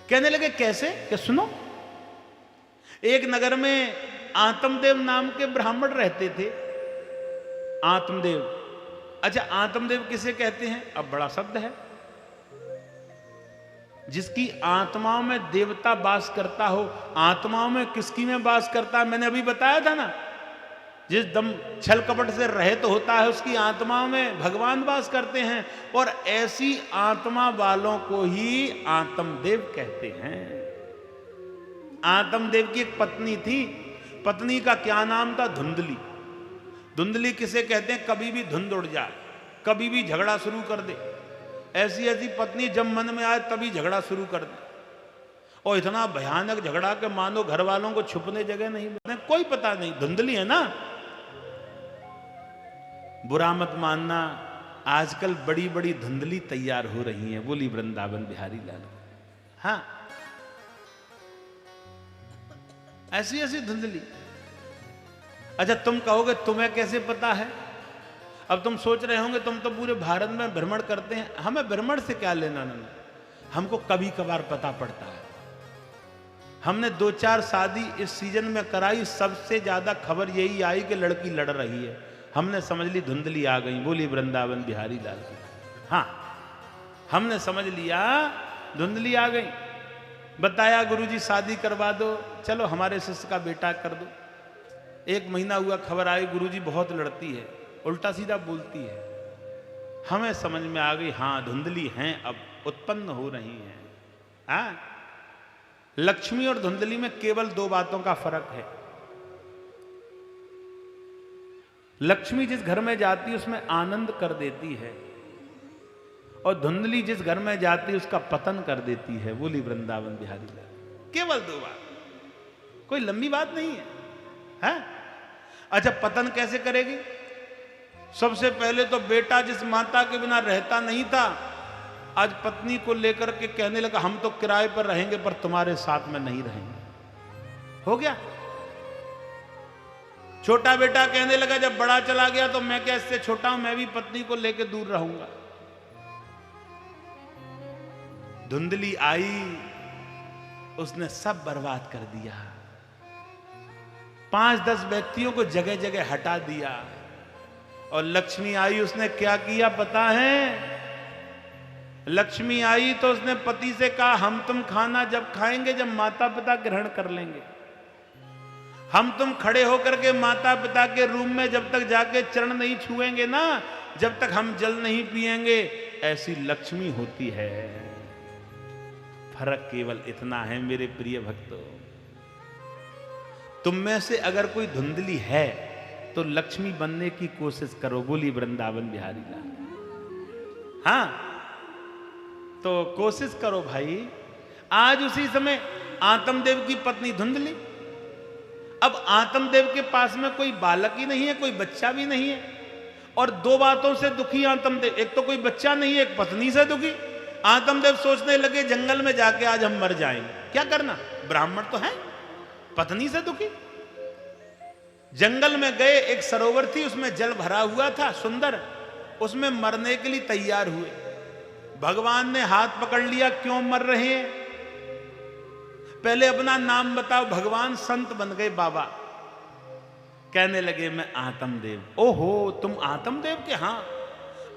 कहने लगे कैसे? कि सुनो, एक नगर में आत्मदेव नाम के ब्राह्मण रहते थे। आत्मदेव, अच्छा आत्मदेव किसे कहते हैं? अब बड़ा शब्द है। जिसकी आत्माओं में देवता वास करता हो। आत्माओं में किसकी में वास करता है? मैंने अभी बताया था ना, जिस दम छल कपट से रहित होता है उसकी आत्माओं में भगवान वास करते हैं। और ऐसी आत्मा वालों को ही आत्मदेव कहते हैं। आत्मदेव की एक पत्नी थी। पत्नी का क्या नाम था? धुंधली। धुंधली किसे कहते हैं? कभी भी धुंध उड़ जाए, कभी भी झगड़ा शुरू कर दे। ऐसी ऐसी पत्नी जब मन में आए तभी झगड़ा शुरू कर दे, और इतना भयानक झगड़ा कि मानो घर वालों को छुपने जगह नहीं मिलते, कोई पता नहीं। धुंधली है ना। बुरा मत मानना, आजकल बड़ी बड़ी धुंधली तैयार हो रही हैं। बोली वृंदावन बिहारी लाल। हाँ, ऐसी ऐसी धुंधली। अच्छा तुम कहोगे तुम्हें कैसे पता है? अब तुम सोच रहे होंगे तुम तो पूरे भारत में भ्रमण करते हैं। हमें भ्रमण से क्या लेना ना, हमको कभी कभार पता पड़ता है। हमने 2-4 शादी इस सीजन में कराई, सबसे ज्यादा खबर यही आई कि लड़की लड़ रही है। हमने समझ ली धुंधली आ गई। बोली वृंदावन बिहारी लाल की। हाँ, हमने समझ लिया धुंधली आ गई। बताया गुरुजी शादी करवा दो, चलो हमारे शिष्य का बेटा कर दो। 1 महीना हुआ, खबर आई गुरुजी बहुत लड़ती है, उल्टा सीधा बोलती है। हमें समझ में आ गई हाँ धुंधली हैं, अब उत्पन्न हो रही हैं। हाँ, लक्ष्मी और धुंधली में केवल 2 बातों का फर्क है। लक्ष्मी जिस घर में जाती है उसमें आनंद कर देती है, और धुंधली जिस घर में जाती है उसका पतन कर देती है। बोली वृंदावन बिहारी लाल। केवल 2 बात, कोई लंबी बात नहीं है। हैं? अच्छा पतन कैसे करेगी? सबसे पहले तो बेटा जिस माता के बिना रहता नहीं था, आज पत्नी को लेकर के कहने लगा हम तो किराए पर रहेंगे पर तुम्हारे साथ में नहीं रहेंगे। हो गया। छोटा बेटा कहने लगा जब बड़ा चला गया तो मैं क्या इससे छोटा हूं, मैं भी पत्नी को लेकर दूर रहूंगा। धुंधली आई, उसने सब बर्बाद कर दिया। 5-10 व्यक्तियों को जगह जगह हटा दिया। और लक्ष्मी आई, उसने क्या किया पता है? लक्ष्मी आई तो उसने पति से कहा हम तुम खाना जब खाएंगे जब माता पिता ग्रहण कर लेंगे। हम तुम खड़े होकर के माता पिता के रूम में जब तक जाके चरण नहीं छुएंगे ना, जब तक हम जल नहीं पिएंगे। ऐसी लक्ष्मी होती है। फर्क केवल इतना है मेरे प्रिय भक्तों, तुम में से अगर कोई धुंधली है तो लक्ष्मी बनने की कोशिश करो। बोली वृंदावन बिहारी लाल। हाँ, तो कोशिश करो भाई। आज उसी समय आत्मदेव की पत्नी धुंधली। अब आत्मदेव के पास में कोई बालक ही नहीं है, कोई बच्चा भी नहीं है, और 2 बातों से दुखी आत्मदेव। एक तो कोई बच्चा नहीं है, एक पत्नी से दुखी। आत्मदेव सोचने लगे जंगल में जाके आज हम मर जाएंगे, क्या करना, ब्राह्मण तो है, पत्नी से दुखी। जंगल में गए, एक सरोवर थी उसमें जल भरा हुआ था सुंदर, उसमें मरने के लिए तैयार हुए। भगवान ने हाथ पकड़ लिया, क्यों मर रहे हैं, पहले अपना नाम बताओ। भगवान संत बन गए बाबा। कहने लगे मैं आत्मदेव। ओहो तुम आत्मदेव के? हाँ।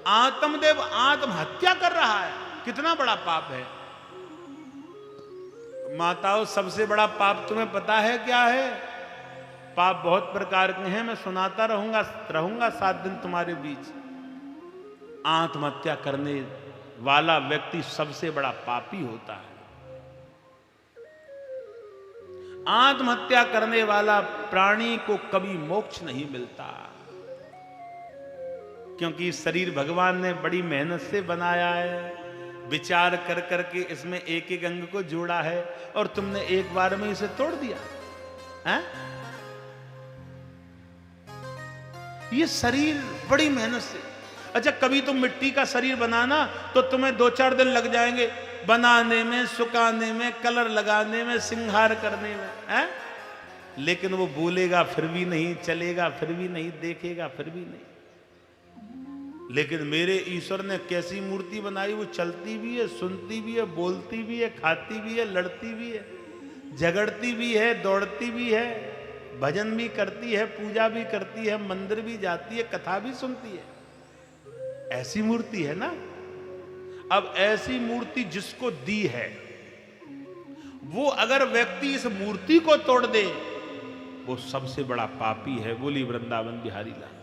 आत्मदेव आत्महत्या कर रहा है, कितना बड़ा पाप है। माताओं सबसे बड़ा पाप तुम्हें पता है क्या है? पाप बहुत प्रकार के हैं, मैं सुनाता रहूंगा 7 दिन तुम्हारे बीच। आत्महत्या करने वाला व्यक्ति सबसे बड़ा पापी होता है। आत्महत्या करने वाला प्राणी को कभी मोक्ष नहीं मिलता, क्योंकि शरीर भगवान ने बड़ी मेहनत से बनाया है, विचार कर करके इसमें एक एक अंग को जोड़ा है, और तुमने एक बार में इसे तोड़ दिया है? ये शरीर बड़ी मेहनत से। अच्छा कभी तुम मिट्टी का शरीर बनाना तो तुम्हें 2-4 दिन लग जाएंगे बनाने में, सुखाने में, कलर लगाने में, श्रृंगार करने में, है? लेकिन वो बोलेगा फिर भी नहीं, चलेगा फिर भी नहीं, देखेगा फिर भी नहीं। लेकिन मेरे ईश्वर ने कैसी मूर्ति बनाई, वो चलती भी है, सुनती भी है, बोलती भी है, खाती भी है, लड़ती भी है, झगड़ती भी है, दौड़ती भी है, भजन भी करती है, पूजा भी करती है, मंदिर भी जाती है, कथा भी सुनती है। ऐसी मूर्ति है ना। अब ऐसी मूर्ति जिसको दी है, वो अगर व्यक्ति इस मूर्ति को तोड़ दे, वो सबसे बड़ा पापी है। बोली वृंदावन बिहारी लाल।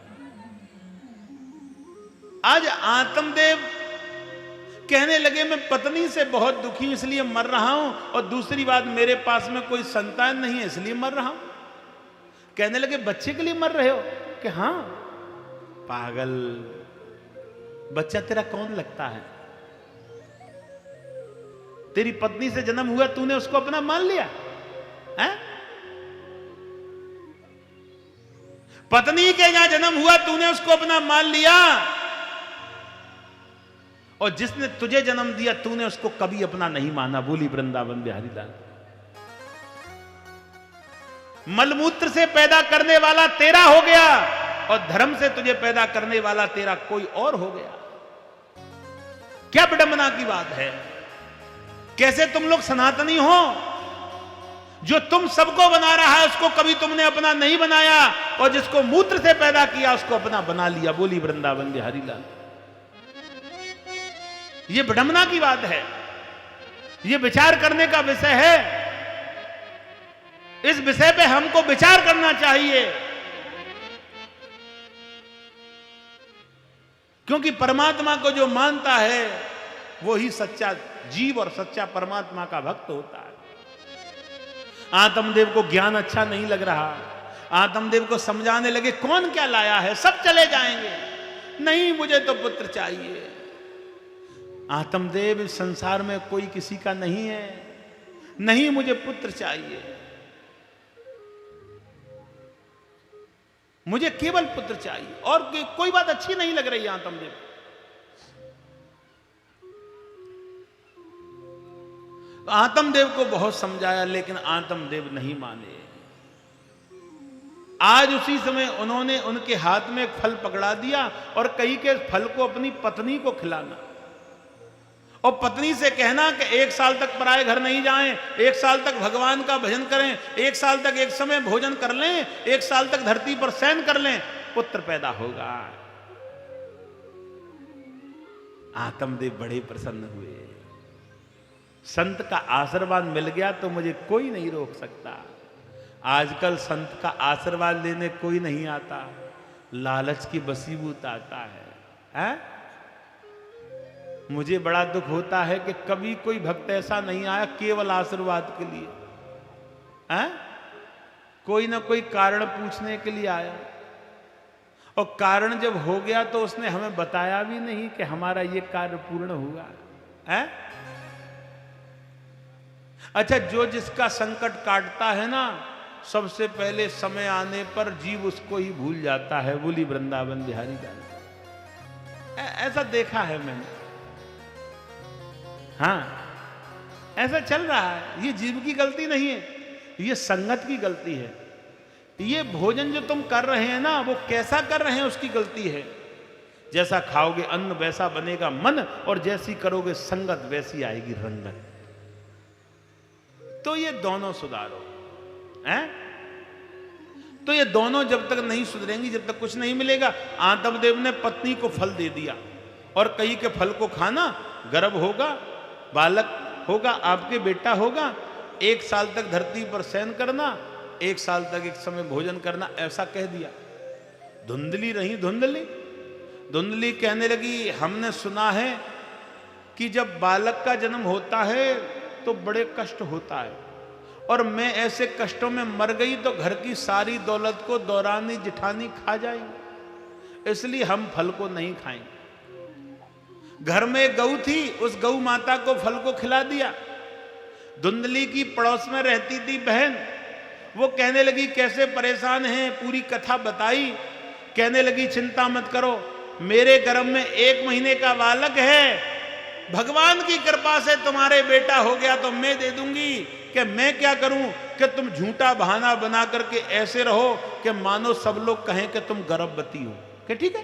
आज आत्मदेव कहने लगे मैं पत्नी से बहुत दुखी हूं इसलिए मर रहा हूं, और दूसरी बात मेरे पास में कोई संतान नहीं है इसलिए मर रहा हूं। कहने लगे बच्चे के लिए मर रहे हो? कि हां। पागल, बच्चा तेरा कौन लगता है? तेरी पत्नी से जन्म हुआ, तूने उसको अपना मान लिया है? पत्नी के यहां जन्म हुआ, तूने उसको अपना मान लिया, और जिसने तुझे जन्म दिया तूने उसको कभी अपना नहीं माना। बोली वृंदावन बिहारी लाल। मलमूत्र से पैदा करने वाला तेरा हो गया, और धर्म से तुझे पैदा करने वाला तेरा कोई और हो गया। क्या विडंबना की बात है। कैसे तुम लोग सनातनी हो? जो तुम सबको बना रहा है उसको कभी तुमने अपना नहीं बनाया, और जिसको मूत्र से पैदा किया उसको अपना बना लिया। बोली वृंदावन बिहारी लाल। ये विडंबना की बात है, ये विचार करने का विषय है। इस विषय पे हमको विचार करना चाहिए, क्योंकि परमात्मा को जो मानता है वो ही सच्चा जीव और सच्चा परमात्मा का भक्त होता है। आत्मदेव को ज्ञान अच्छा नहीं लग रहा, आत्मदेव को समझाने लगे कौन क्या लाया है, सब चले जाएंगे, नहीं मुझे तो पुत्र चाहिए। आत्मदेव इस संसार में कोई किसी का नहीं है, नहीं मुझे पुत्र चाहिए, मुझे केवल पुत्र चाहिए, और कोई बात अच्छी नहीं लग रही आत्मदेव। आत्मदेव को बहुत समझाया लेकिन आत्मदेव नहीं माने। आज उसी समय उन्होंने उनके हाथ में एक फल पकड़ा दिया और कही के फल को अपनी पत्नी को खिलाना, और पत्नी से कहना कि 1 साल तक पराये घर नहीं जाएं, 1 साल तक भगवान का भजन करें, 1 साल तक एक समय भोजन कर लें, 1 साल तक धरती पर शयन कर लें, पुत्र पैदा होगा। आत्मदेव बड़े प्रसन्न हुए। संत का आशीर्वाद मिल गया तो मुझे कोई नहीं रोक सकता। आजकल संत का आशीर्वाद लेने कोई नहीं आता, लालच की बसीबूत आता है? मुझे बड़ा दुख होता है कि कभी कोई भक्त ऐसा नहीं आया केवल आशीर्वाद के लिए, कोई ना कोई कारण पूछने के लिए आया, और कारण जब हो गया तो उसने हमें बताया भी नहीं कि हमारा ये कार्य पूर्ण हुआ है। अच्छा, जो जिसका संकट काटता है ना, सबसे पहले समय आने पर जीव उसको ही भूल जाता है। बोली वृंदावन बिहारी लाल। ऐसा देखा है मैंने, हाँ ऐसा चल रहा है। ये जीव की गलती नहीं है, ये संगत की गलती है। ये भोजन जो तुम कर रहे हैं ना, वो कैसा कर रहे हैं उसकी गलती है। जैसा खाओगे अन्न वैसा बनेगा मन, और जैसी करोगे संगत वैसी आएगी रंगत। तो ये दोनों सुधारो, हैं? तो ये दोनों जब तक नहीं सुधरेंगी, जब तक कुछ नहीं मिलेगा। आत्मदेव ने पत्नी को फल दे दिया और कही के फल को खाना, गर्भ होगा, बालक होगा, आपके बेटा होगा, 1 साल तक धरती पर शयन करना, 1 साल तक एक समय भोजन करना, ऐसा कह दिया। धुंधली रही धुंधली। धुंधली कहने लगी हमने सुना है कि जब बालक का जन्म होता है तो बड़े कष्ट होता है, और मैं ऐसे कष्टों में मर गई तो घर की सारी दौलत को दौरानी जिठानी खा जाएंगे, इसलिए हम फल को नहीं खाएंगे। घर में गऊ थी, उस गऊ माता को फल को खिला दिया। धुंधली की पड़ोस में रहती थी बहन, वो कहने लगी कैसे परेशान हैं, पूरी कथा बताई। कहने लगी चिंता मत करो, मेरे गर्भ में 1 महीने का बालक है, भगवान की कृपा से तुम्हारे बेटा हो गया तो मैं दे दूंगी। कि मैं क्या करूं कि तुम झूठा बहाना बना करके ऐसे रहो कि मानो सब लोग कहें कि तुम गर्भवती हो। कि ठीक है,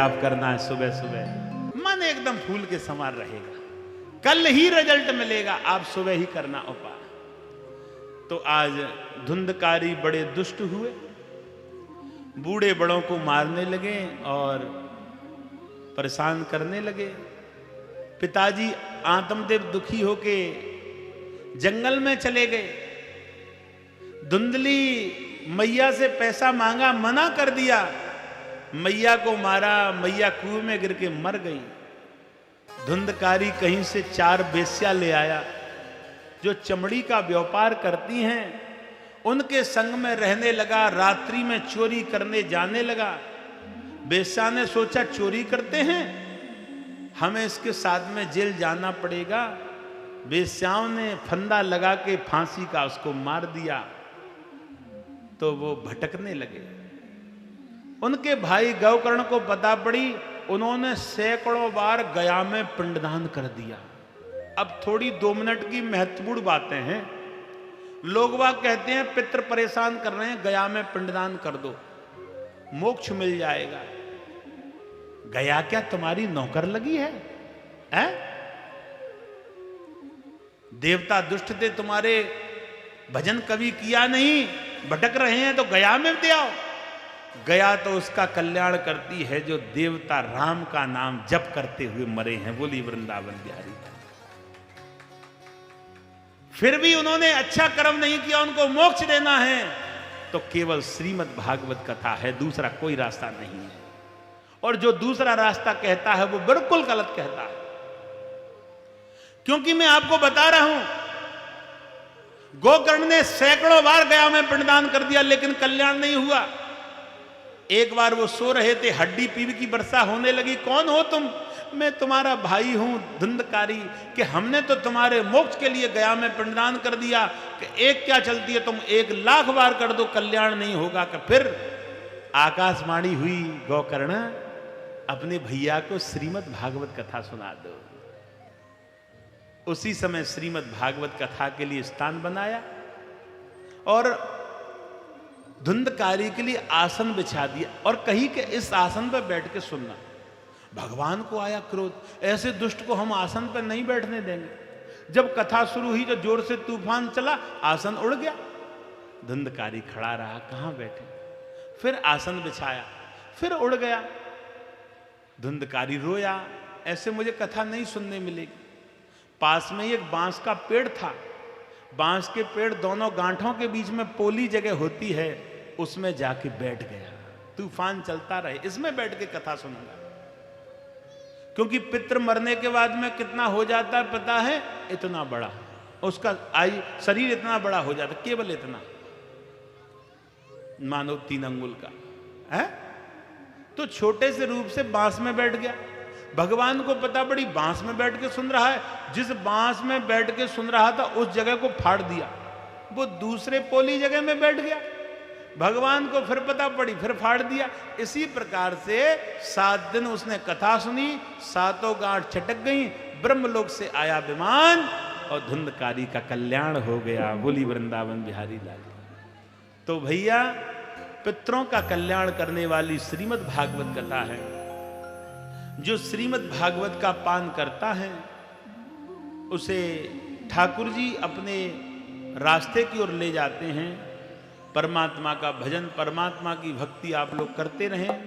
जाप करना है सुबह सुबह, मन एकदम फूल के समान रहेगा, कल ही रिजल्ट मिलेगा, आप सुबह ही करना उपाय। तो आज धुंधकारी बड़े दुष्ट हुए, बूढ़े बड़ों को मारने लगे और परेशान करने लगे। पिताजी आत्मदेव दुखी होके जंगल में चले गए। धुंधली मैया से पैसा मांगा, मना कर दिया, मैया को मारा, मैया कुएं में गिर के मर गई। धुंधकारी कहीं से 4 बेश्या ले आया जो चमड़ी का व्यापार करती हैं, उनके संग में रहने लगा, रात्रि में चोरी करने जाने लगा। बेश्या ने सोचा चोरी करते हैं, हमें इसके साथ में जेल जाना पड़ेगा। बेश्याओं ने फंदा लगा के फांसी का उसको मार दिया। तो वो भटकने लगे। उनके भाई गौकर्ण को पता पड़ी, उन्होंने सैकड़ों बार गया में पिंडदान कर दिया। अब थोड़ी 2 मिनट की महत्वपूर्ण बातें हैं। लोग वाग कहते हैं पितृ परेशान कर रहे हैं, गया में पिंडदान कर दो, मोक्ष मिल जाएगा। गया क्या तुम्हारी नौकर लगी है, हैं? देवता दुष्ट थे, तुम्हारे भजन कभी किया नहीं, भटक रहे हैं तो गया में दे आओ। गया तो उसका कल्याण करती है जो देवता राम का नाम जप करते हुए मरे हैं। बोली वृंदावन बिहारी। फिर भी उन्होंने अच्छा कर्म नहीं किया, उनको मोक्ष देना है तो केवल श्रीमद् भागवत कथा है, दूसरा कोई रास्ता नहीं है। और जो दूसरा रास्ता कहता है वो बिल्कुल गलत कहता है। क्योंकि मैं आपको बता रहा हूं, गोकर्ण ने सैकड़ों बार गया में पिंडदान कर दिया लेकिन कल्याण नहीं हुआ। एक बार वो सो रहे थे, हड्डी पीप की वर्षा होने लगी। कौन हो तुम? मैं तुम्हारा भाई हूं धुंधकारी, कि हमने तो तुम्हारे मोक्ष के लिए गया में पिंडदान कर दिया, कि एक क्या चलती है, तुम 1,00,000 बार कर दो कल्याण नहीं होगा। कि फिर आकाशवाणी हुई, गोकर्ण अपने भैया को श्रीमद् भागवत कथा सुना दो। उसी समय श्रीमद् भागवत कथा के लिए स्थान बनाया और धुंधकारी के लिए आसन बिछा दिया और कही कि इस आसन पर बैठ के सुनना। भगवान को आया क्रोध, ऐसे दुष्ट को हम आसन पर नहीं बैठने देंगे। जब कथा शुरू हुई तो जोर से तूफान चला, आसन उड़ गया। धुंधकारी खड़ा रहा, कहां बैठे। फिर आसन बिछाया, फिर उड़ गया। धुंधकारी रोया, ऐसे मुझे कथा नहीं सुनने मिलेगी। पास में एक बांस का पेड़ था, बांस के पेड़ दोनों गांठों के बीच में पोली जगह होती है, उसमें जाके बैठ गया। तूफान चलता रहे, इसमें बैठ के कथा सुनूंगा। क्योंकि पितृ मरने के बाद में कितना हो जाता है पता है? इतना बड़ा, उसका शरीर इतना बड़ा हो जाता, केवल इतना, मानो 3 अंगुल का है। तो छोटे से रूप से बांस में बैठ गया। भगवान को पता पड़ी बांस में बैठ के सुन रहा है, जिस बांस में बैठ के सुन रहा था उस जगह को फाड़ दिया, वो दूसरे पोली जगह में बैठ गया। भगवान को फिर पता पड़ी, फिर फाड़ दिया। इसी प्रकार से 7 दिन उसने कथा सुनी, 7 गांठ छटक गई, ब्रह्मलोक से आया विमान और धुंधकारी का कल्याण हो गया। बोली वृंदावन बिहारी लाल। तो भैया, पितरों का कल्याण करने वाली श्रीमद् भागवत कथा है। जो श्रीमद् भागवत का पान करता है उसे ठाकुर जी अपने रास्ते की ओर ले जाते हैं। परमात्मा का भजन, परमात्मा की भक्ति आप लोग करते रहें।